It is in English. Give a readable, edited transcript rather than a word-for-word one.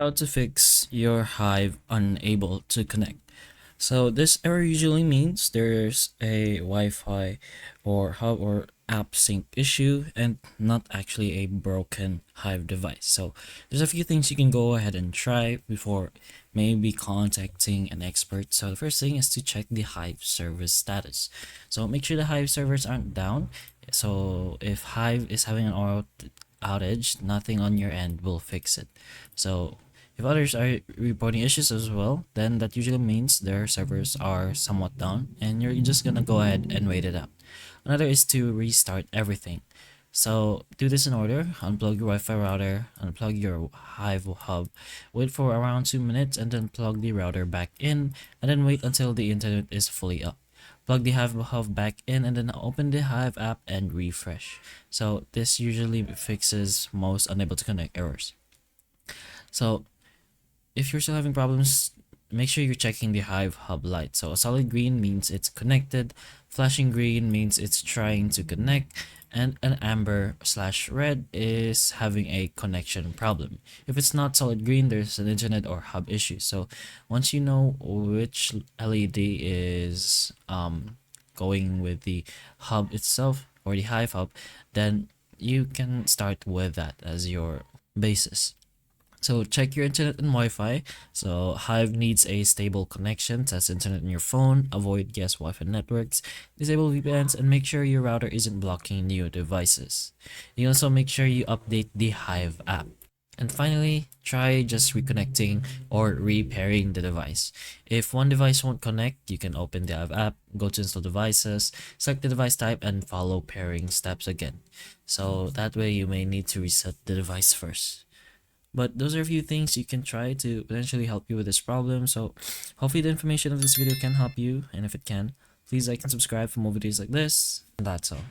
How to fix your Hive unable to connect. So this error usually means there's a Wi-Fi or hub or app sync issue and not actually a broken Hive device. So there's a few things you can go ahead and try before maybe contacting an expert. So the first thing is to check the Hive service status. So make sure the Hive servers aren't down. So if Hive is having an outage, nothing on your end will fix it. So if others are reporting issues as well, then that usually means their servers are somewhat down and you're just gonna go ahead and wait it out. Another is to restart everything. So do this in order: unplug your Wi-Fi router, unplug your Hive hub, wait for around 2 minutes and then plug the router back in, and then wait until the internet is fully up. Plug the Hive hub back in and then open the Hive app and refresh. So this usually fixes most unable to connect errors. So if you're still having problems, make sure you're checking the Hive hub light. So a solid green means it's connected, flashing green means it's trying to connect, and an amber/red is having a connection problem. If it's not solid green, there's an internet or hub issue. So once you know which LED is going with the hub itself or the Hive hub, then you can start with that as your basis. So check your internet and Wi-Fi. So Hive needs a stable connection. Test internet on your phone. Avoid guest Wi-Fi networks. Disable VPNs and make sure your router isn't blocking new devices. You also make sure you update the Hive app. And finally, try just reconnecting or repairing the device. If one device won't connect, you can open the Hive app, go to install devices, select the device type, and follow pairing steps again. So that way you may need to reset the device first. But those are a few things you can try to potentially help you with this problem. So hopefully the information of this video can help you, and if it can, please like and subscribe for more videos like this. And that's all.